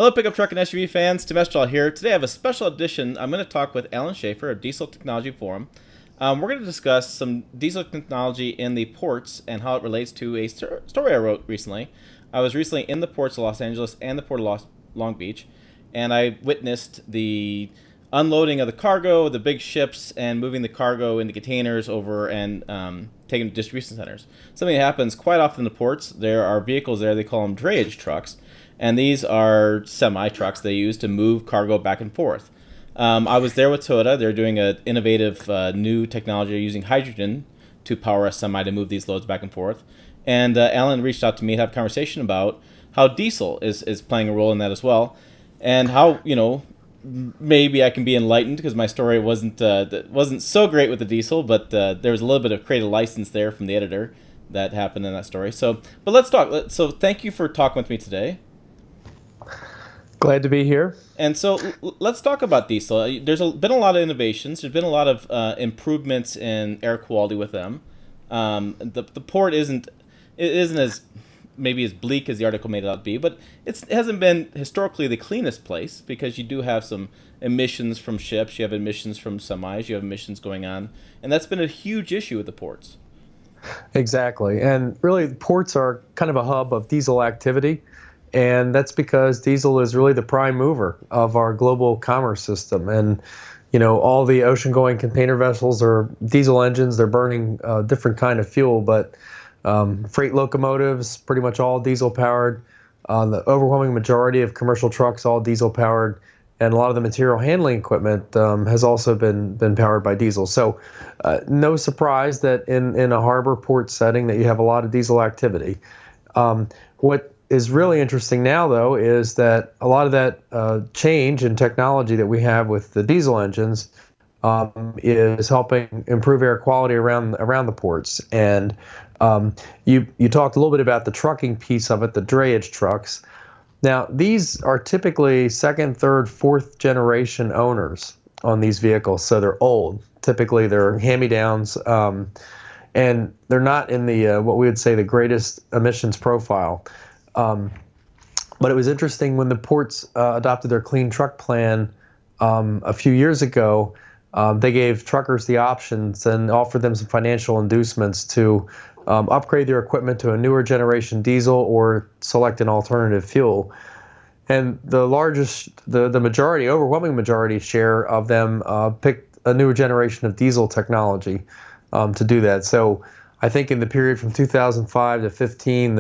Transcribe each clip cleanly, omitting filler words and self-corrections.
Hello, pickup truck and SUV fans. Tim Estrell here. Today I have a special edition. I'm going to talk with Allen Schaeffer of Diesel Technology Forum. We're going to discuss some diesel technology in the ports and how it relates to a story I wrote recently. I was recently in the ports of Los Angeles and the port of Long Beach, and I witnessed the unloading of the cargo, the big ships, and moving the cargo into containers over and taking to distribution centers. Something that happens quite often in the ports. There are vehicles there, they call them drayage trucks, and these are semi-trucks they use to move cargo back and forth. I was there with Toyota. They're doing an innovative new technology using hydrogen to power a semi to move these loads back and forth. And Alan reached out to me to have a conversation about how diesel is playing a role in that as well, and how, maybe I can be enlightened because my story wasn't so great with the diesel, but there was a little bit of creative license there from the editor that happened in that story. But let's talk. So thank you for talking with me today. Glad to be here. And so let's talk about diesel. There's been a lot of innovations. There's been a lot of improvements in air quality with them. The port isn't as maybe as bleak as the article made it out to be, but it hasn't been historically the cleanest place because you do have some emissions from ships, you have emissions from semis, you have emissions going on, and that's been a huge issue with the ports. Exactly. And really, ports are kind of a hub of diesel activity. And that's because diesel is really the prime mover of our global commerce system. And, all the ocean-going container vessels are diesel engines. They're burning a different kind of fuel, but freight locomotives, pretty much all diesel-powered. The overwhelming majority of commercial trucks, all diesel-powered. And a lot of the material handling equipment has also been powered by diesel. So no surprise that in a harbor port setting that you have a lot of diesel activity. What is really interesting now, though, is that a lot of that change in technology that we have with the diesel engines is helping improve air quality around the ports. And you talked a little bit about the trucking piece of it, the drayage trucks. Now, these are typically second, third, fourth generation owners on these vehicles, so they're old. Typically, they're hand-me-downs, and they're not in the what we would say the greatest emissions profile. But it was interesting when the ports adopted their clean truck plan a few years ago. They gave truckers the options and offered them some financial inducements to upgrade their equipment to a newer generation diesel or select an alternative fuel. And the overwhelming majority share of them picked a newer generation of diesel technology to do that. So I think in the period from 2005 to 15,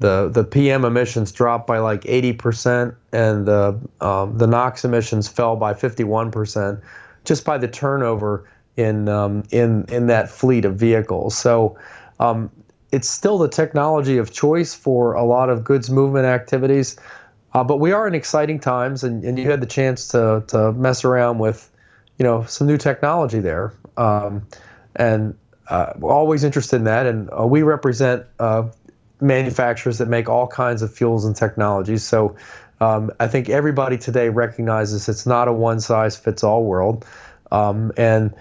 the PM emissions dropped by like 80%, and the NOx emissions fell by 51%, just by the turnover in that fleet of vehicles. So it's still the technology of choice for a lot of goods movement activities, but we are in exciting times, and you had the chance to mess around with some new technology there, and we're always interested in that, and we represent manufacturers that make all kinds of fuels and technologies. So I think everybody today recognizes it's not a one-size-fits-all world. And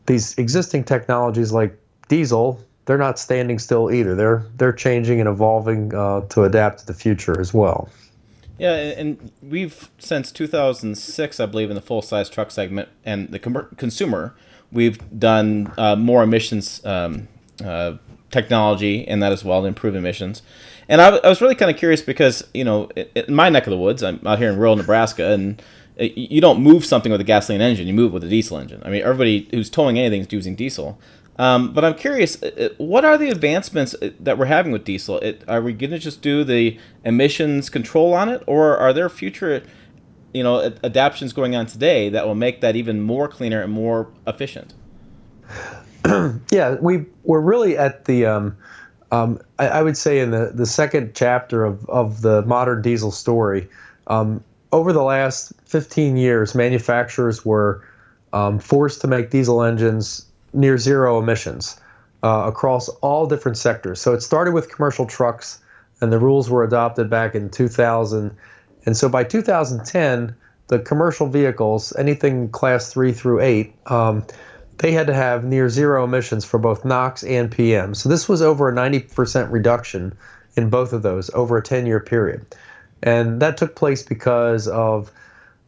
these existing technologies like diesel, they're not standing still either. They're changing and evolving to adapt to the future as well. Yeah, and we've, since 2006, I believe, in the full-size truck segment and the consumer, we've done more emissions technology in that as well to improve emissions. And I was really kind of curious because, in my neck of the woods, I'm out here in rural Nebraska, and you don't move something with a gasoline engine, you move with a diesel engine. I mean, everybody who's towing anything is using diesel. But I'm curious, what are the advancements that we're having with diesel? Are we going to just do the emissions control on it, or are there future, adaptations going on today that will make that even more cleaner and more efficient? Yeah, we're really at the, I would say in the second chapter of the modern diesel story. Over the last 15 years, manufacturers were forced to make diesel engines near zero emissions across all different sectors. So it started with commercial trucks, and the rules were adopted back in 2000. And so by 2010, the commercial vehicles, anything class 3 through 8, they had to have near zero emissions for both NOx and PM. So this was over a 90% reduction in both of those over a 10-year period. And that took place because of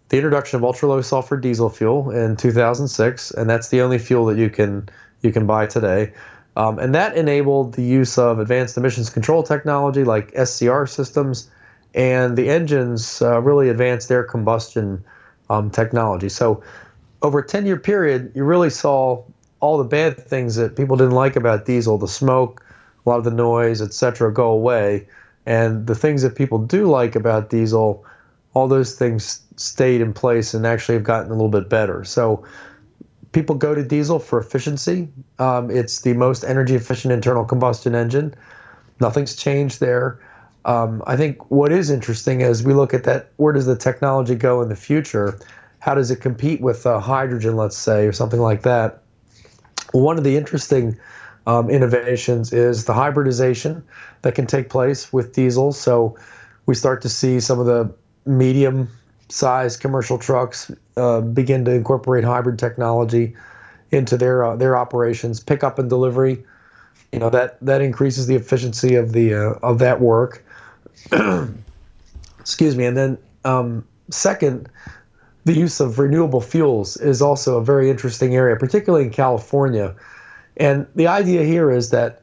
the introduction of ultra low sulfur diesel fuel in 2006, and that's the only fuel that you can buy today. And that enabled the use of advanced emissions control technology like SCR systems, and the engines really advanced air combustion technology. So over a 10-year period, you really saw all the bad things that people didn't like about diesel, the smoke, a lot of the noise, etc., go away. And the things that people do like about diesel, all those things stayed in place and actually have gotten a little bit better. So people go to diesel for efficiency. It's the most energy efficient internal combustion engine. Nothing's changed there. I think what is interesting is we look at that, where does the technology go in the future? How does it compete with hydrogen, let's say, or something like that? One of the interesting innovations is the hybridization that can take place with diesel. So we start to see some of the medium-sized commercial trucks begin to incorporate hybrid technology into their operations, pickup and delivery. That increases the efficiency of that work. Excuse me. And then second, the use of renewable fuels is also a very interesting area, particularly in California. And the idea here is that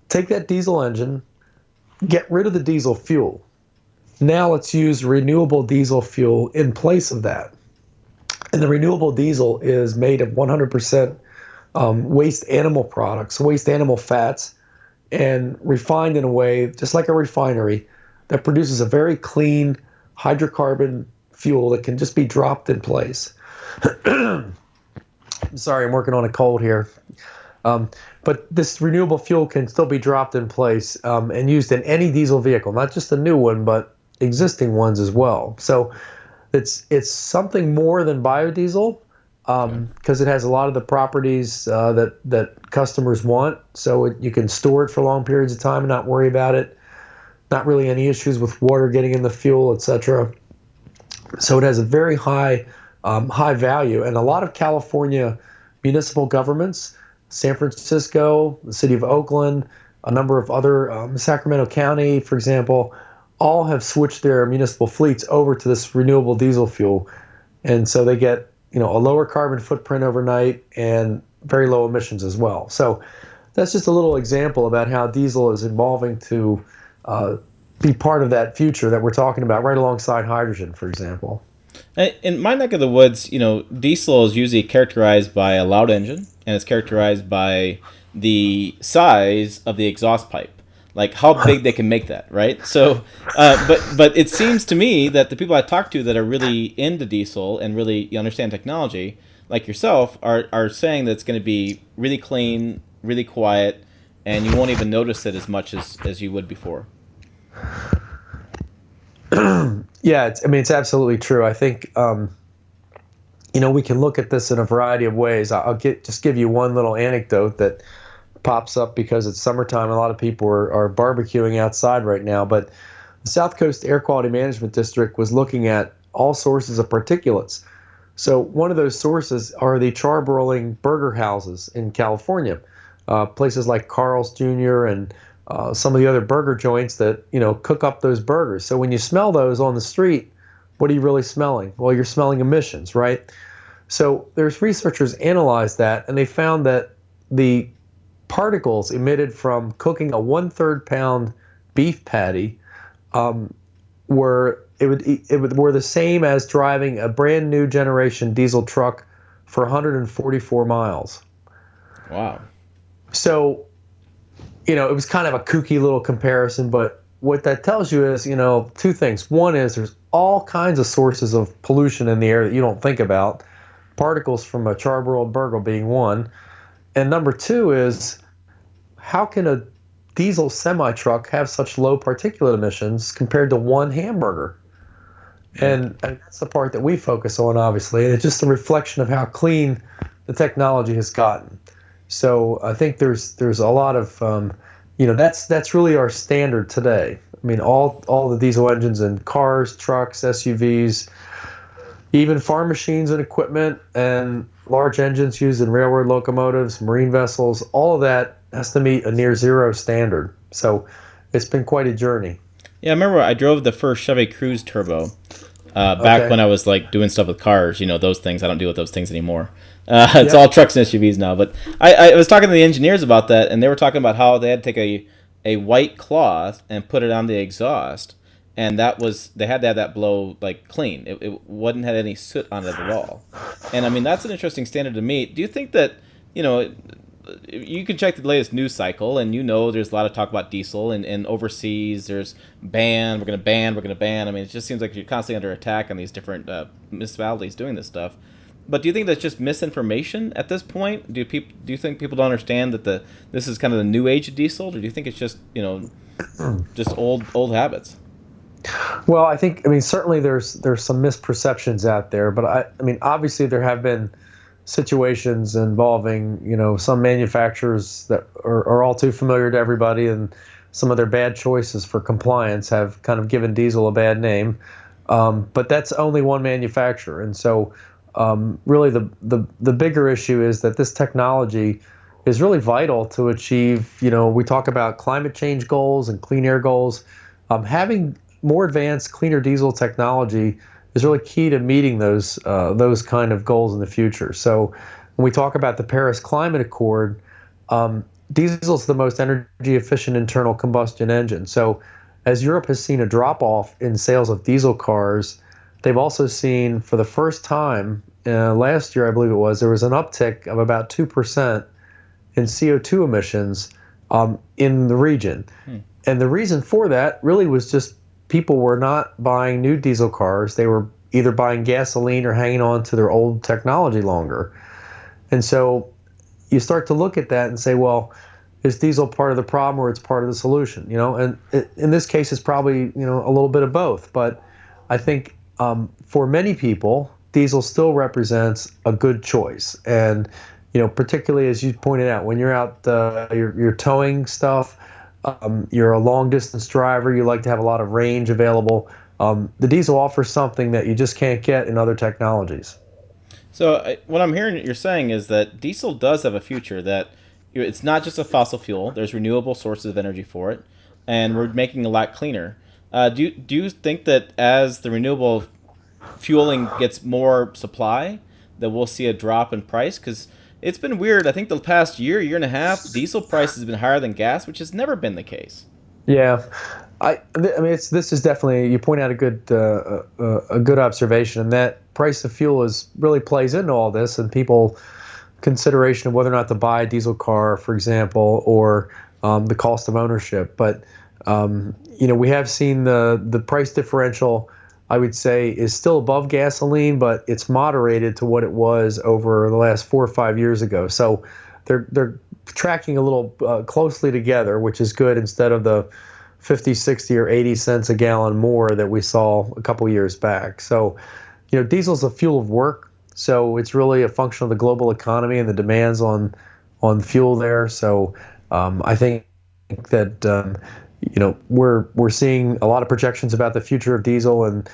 take that diesel engine, get rid of the diesel fuel. Now let's use renewable diesel fuel in place of that. And the renewable diesel is made of 100% waste animal products, waste animal fats, and refined in a way, just like a refinery, that produces a very clean hydrocarbon fuel that can just be dropped in place. Sorry, I'm working on a cold here. But this renewable fuel can still be dropped in place and used in any diesel vehicle, not just a new one, but existing ones as well. So it's something more than biodiesel because it has a lot of the properties that customers want. So you can store it for long periods of time and not worry about it. Not really any issues with water getting in the fuel, etc. So it has a very high value, and a lot of California municipal governments, San Francisco, the city of Oakland, a number of other, Sacramento County, for example, all have switched their municipal fleets over to this renewable diesel fuel. And so they get, a lower carbon footprint overnight and very low emissions as well. So that's just a little example about how diesel is evolving to be part of that future that we're talking about, right alongside hydrogen, for example. In my neck of the woods, diesel is usually characterized by a loud engine, and it's characterized by the size of the exhaust pipe, like how big they can make that, right? So, but it seems to me that the people I talk to that are really into diesel and really understand technology, like yourself, are saying that it's going to be really clean, really quiet, and you won't even notice it as much as you would before. Yeah, it's absolutely true. I think, we can look at this in a variety of ways. I'll just give you one little anecdote that pops up because it's summertime. A lot of people are barbecuing outside right now, but the South Coast Air Quality Management District was looking at all sources of particulates. So one of those sources are the charbroiling burger houses in California, places like Carl's Jr. and some of the other burger joints that cook up those burgers. So when you smell those on the street, what are you really smelling? Well, you're smelling emissions, right? So there's researchers analyzed that, and they found that the particles emitted from cooking a 1/3 pound beef patty were the same as driving a brand new generation diesel truck for 144 miles. Wow. So it was kind of a kooky little comparison, but what that tells you is, two things. One is there's all kinds of sources of pollution in the air that you don't think about, particles from a charbroiled burger being one. And number two is, how can a diesel semi-truck have such low particulate emissions compared to one hamburger? And that's the part that we focus on, obviously. And it's just a reflection of how clean the technology has gotten. So I think there's a lot of that's really our standard today. I mean, all the diesel engines in cars, trucks, SUVs, even farm machines and equipment, and large engines used in railroad locomotives, marine vessels, all of that has to meet a near zero standard. So it's been quite a journey. Yeah, I remember I drove the first Chevy Cruze Turbo back Okay. when I was like doing stuff with cars. Those things. I don't deal with those things anymore. It's all Yep. trucks and SUVs now. But I was talking to the engineers about that, and they were talking about how they had to take a white cloth and put it on the exhaust, and that was they had to have that blow like clean. It wasn't had any soot on it at all. And I mean that's an interesting standard to meet. Do you think that you know you can check the latest news cycle, and there's a lot of talk about diesel, and overseas there's we're going to ban. I mean, it just seems like you're constantly under attack on these different municipalities doing this stuff. But do you think that's just misinformation at this point? Do you think people don't understand that this is kind of the new age of diesel, or do you think it's just just old habits? Well, I mean, certainly there's some misperceptions out there, but I mean, obviously there have been situations involving, some manufacturers that are all too familiar to everybody, and some of their bad choices for compliance have kind of given diesel a bad name. But that's only one manufacturer, and so really the bigger issue is that this technology is really vital to achieve. We talk about climate change goals and clean air goals. Having more advanced, cleaner diesel technology is really key to meeting those kind of goals in the future. So when we talk about the Paris Climate Accord, diesel is the most energy efficient internal combustion engine. So as Europe has seen a drop off in sales of diesel cars, they've also seen for the first time last year, I believe it was, there was an uptick of about 2% in CO2 emissions in the region. And the reason for that really was just people were not buying new diesel cars. They were either buying gasoline or hanging on to their old technology longer. And so you start to look at that and say, well, is diesel part of the problem or it's part of the solution? And in this case, it's probably, a little bit of both. But I think for many people, diesel still represents a good choice. And, particularly as you pointed out, when you're out, you're towing stuff, you're a long distance driver, you like to have a lot of range available. The diesel offers something that you just can't get in other technologies. So what I'm hearing you're saying is that diesel does have a future. That it's not just a fossil fuel. There's renewable sources of energy for it, and we're making it a lot cleaner. Do you think that as the renewable fueling gets more supply, that we'll see a drop in price? Because it's been weird. I think the past year and a half, diesel price has been higher than gas, which has never been the case. Yeah, I mean, this is definitely, you point out a good observation, and that price of fuel is really plays into all this, and people consideration of whether or not to buy a diesel car, for example, or the cost of ownership. But we have seen the price differential, I would say, is still above gasoline, but it's moderated to what it was over the last 4 or 5 years ago. So they're tracking a little closely together, which is good, instead of the 50, 60, or 80 cents a gallon more that we saw a couple years back. So, diesel's a fuel of work. So it's really a function of the global economy and the demands on fuel there. So I think that we're seeing a lot of projections about the future of diesel, and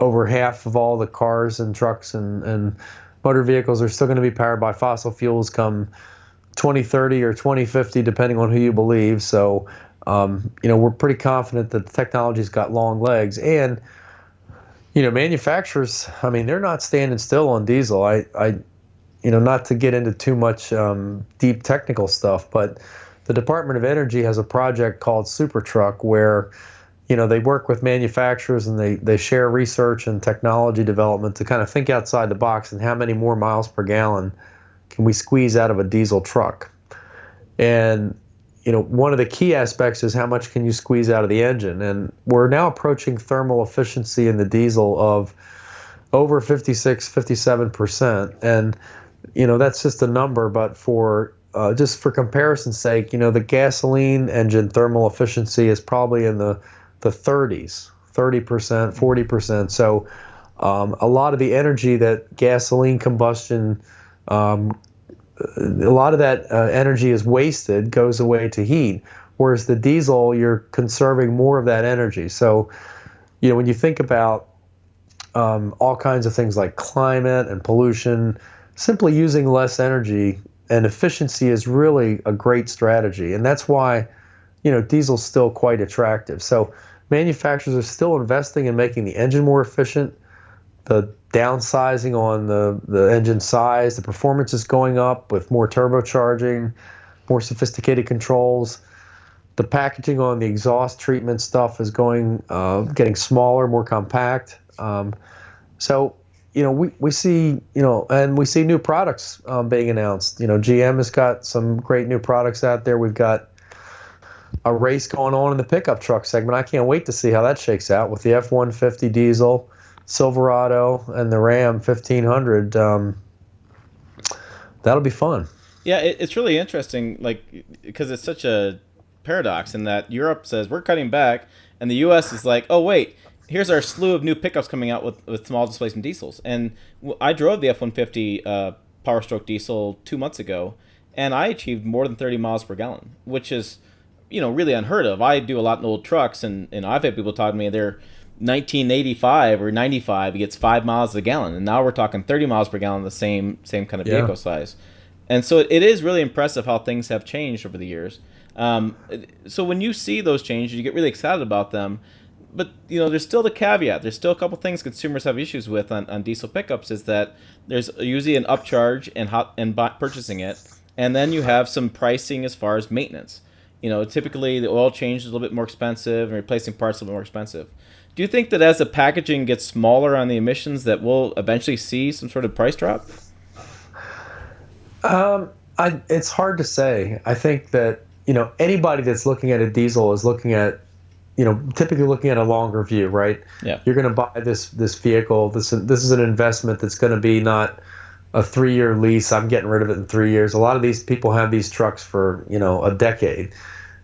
over half of all the cars and trucks and motor vehicles are still going to be powered by fossil fuels come 2030 or 2050, depending on who you believe. So we're pretty confident that the technology's got long legs. And manufacturers, I mean, they're not standing still on diesel. Not to get into too much deep technical stuff, but the Department of Energy has a project called Super Truck where, they work with manufacturers, and they share research and technology development to kind of think outside the box and how many more miles per gallon can we squeeze out of a diesel truck. And one of the key aspects is how much can you squeeze out of the engine. And we're now approaching thermal efficiency in the diesel of over 56, 57%. And, that's just a number, but just for comparison's sake, the gasoline engine thermal efficiency is probably in the 30s, 30%, 40%. So a lot of the energy that gasoline combustion a lot of that energy is wasted, goes away to heat, whereas the diesel, you're conserving more of that energy. So, when you think about all kinds of things like climate and pollution, simply using less energy and efficiency is really a great strategy. And that's why, diesel's still quite attractive. So manufacturers are still investing in making the engine more efficient. The downsizing on the engine size, the performance is going up with more turbocharging, more sophisticated controls. The packaging on the exhaust treatment stuff is getting smaller, more compact. So, we see, and we see new products being announced. GM has got some great new products out there. We've got a race going on in the pickup truck segment. I can't wait to see how that shakes out with the F-150 diesel, Silverado, and the Ram 1500. That'll be fun. Yeah, it's really interesting, like because it's such a paradox in that Europe says we're cutting back, and the U.S. is like, oh wait, here's our slew of new pickups coming out with small displacement diesels. And I drove the F-150 Power Stroke diesel 2 months ago, and I achieved more than 30 miles per gallon, which is really unheard of. I do a lot in old trucks, and I've had people talk to me they're 1985 or 95, it gets 5 miles a gallon, and now we're talking 30 miles per gallon, the same kind of vehicle size. And so it is really impressive how things have changed over the years. So when you see those changes, you get really excited about them. But there's still the caveat. There's still a couple things consumers have issues with on diesel pickups. Is that there's usually an upcharge and purchasing it, and then you have some pricing as far as maintenance. Typically the oil change is a little bit more expensive, and replacing parts a little bit more expensive. Do you think that as the packaging gets smaller on the emissions, that we'll eventually see some sort of price drop? It's hard to say. I think that anybody that's looking at a diesel is looking at typically looking at a longer view, right? Yeah. You're going to buy this vehicle. This is an investment that's going to be not a 3-year lease. I'm getting rid of it in 3 years. A lot of these people have these trucks for a decade.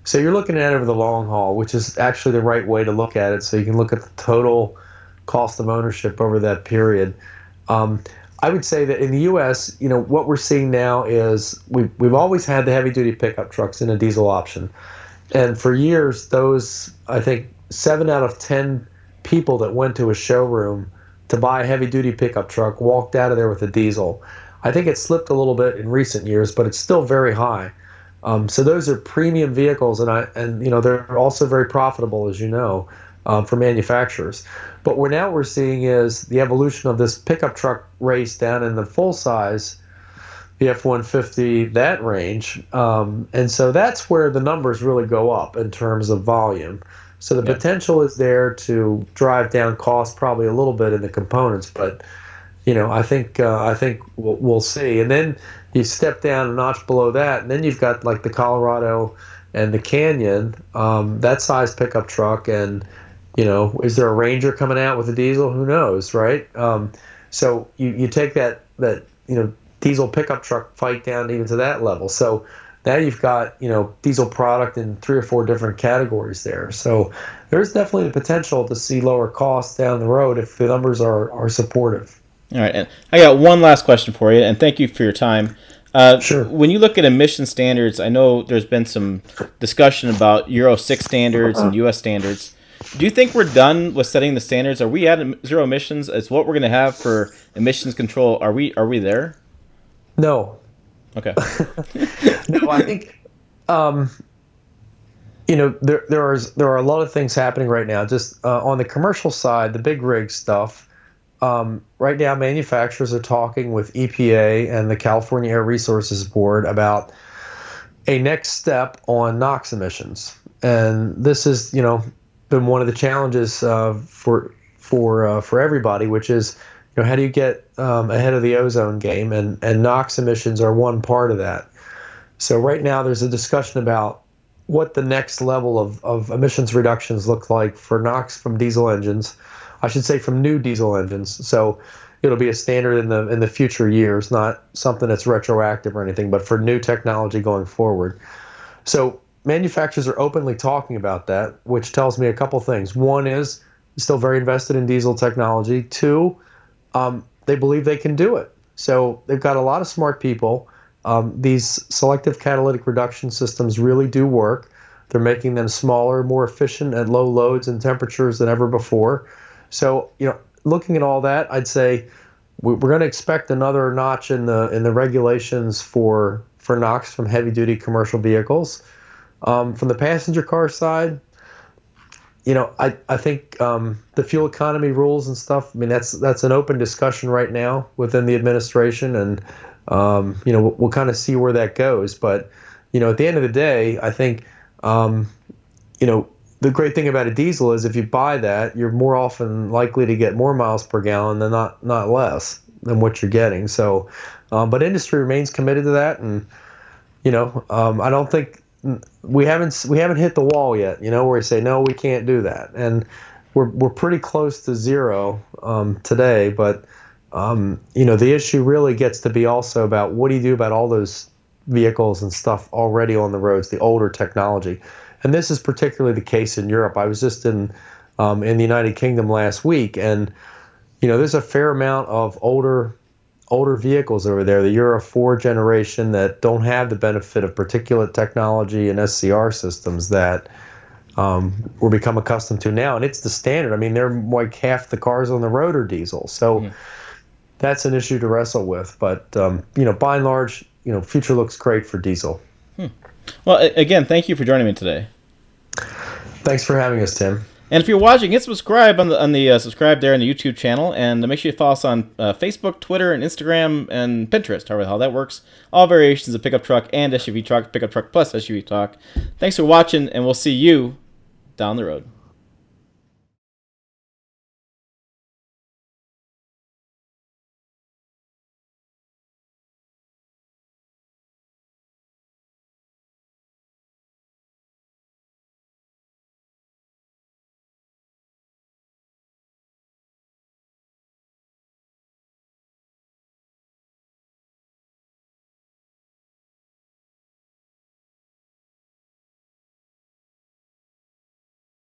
So you're looking at it over the long haul, which is actually the right way to look at it. So you can look at the total cost of ownership over that period. I would say that in the U.S., what we're seeing now is we've always had the heavy-duty pickup trucks in a diesel option. And for years, I think 7 out of 10 people that went to a showroom to buy a heavy-duty pickup truck walked out of there with a diesel. I think it slipped a little bit in recent years, but it's still very high. So those are premium vehicles, and they're also very profitable, as you know, for manufacturers. But what we're seeing is the evolution of this pickup truck race down in the full size, the F-150, that range. And so that's where the numbers really go up in terms of volume. So the potential is there to drive down costs probably a little bit in the components, but I think we'll see. And then you step down a notch below that, and then you've got like the Colorado and the Canyon, that size pickup truck, and is there a Ranger coming out with a diesel? Who knows, right? So you take that diesel pickup truck fight down even to that level. So now you've got diesel product in 3 or 4 different categories there. So there's definitely the potential to see lower costs down the road if the numbers are supportive. All right, and I got one last question for you, and thank you for your time. Sure. When you look at emission standards, I know there's been some discussion about Euro 6 standards and U.S. standards. Do you think we're done with setting the standards? Are we at zero emissions? Is what we're going to have for emissions control? Are we there? No. Okay. No, I think there are a lot of things happening right now. Just on the commercial side, the big rig stuff. Right now, manufacturers are talking with EPA and the California Air Resources Board about a next step on NOx emissions, and this is been one of the challenges for everybody, which is how do you get ahead of the ozone game, and NOx emissions are one part of that. So right now there's a discussion about what the next level of emissions reductions look like for NOx from diesel engines. I should say from new diesel engines. So it'll be a standard in the future years, not something that's retroactive or anything, but for new technology going forward. So manufacturers are openly talking about that, which tells me a couple things. One is still very invested in diesel technology. Two, they believe they can do it. So they've got a lot of smart people. These selective catalytic reduction systems really do work. They're making them smaller, more efficient at low loads and temperatures than ever before. So, looking at all that, I'd say we're going to expect another notch in the regulations for NOx from heavy-duty commercial vehicles. From the passenger car side, I think the fuel economy rules and stuff. I mean, that's an open discussion right now within the administration, and we'll kind of see where that goes. But at the end of the day, I think you know, the great thing about a diesel is if you buy that, you're more often likely to get more miles per gallon than not less than what you're getting. So, but industry remains committed to that, and I don't think we haven't hit the wall yet. Where we say no, we can't do that, and we're pretty close to zero today. But the issue really gets to be also about what do you do about all those vehicles and stuff already on the roads, the older technology. And this is particularly the case in Europe. I was just in the United Kingdom last week, and there's a fair amount of older vehicles over there, the Euro 4 generation, that don't have the benefit of particulate technology and SCR systems that we're become accustomed to now. And it's the standard. I mean, they're like half the cars on the road are diesel. So that's an issue to wrestle with. But by and large, future looks great for diesel. Well, again, thank you for joining me today. Thanks for having us, Tim. And if you're watching, hit subscribe on the subscribe there on the YouTube channel, and make sure you follow us on Facebook, Twitter, and Instagram, and Pinterest. However the hell that works. All variations of pickup truck and SUV truck, pickup truck plus SUV truck. Thanks for watching, and we'll see you down the road.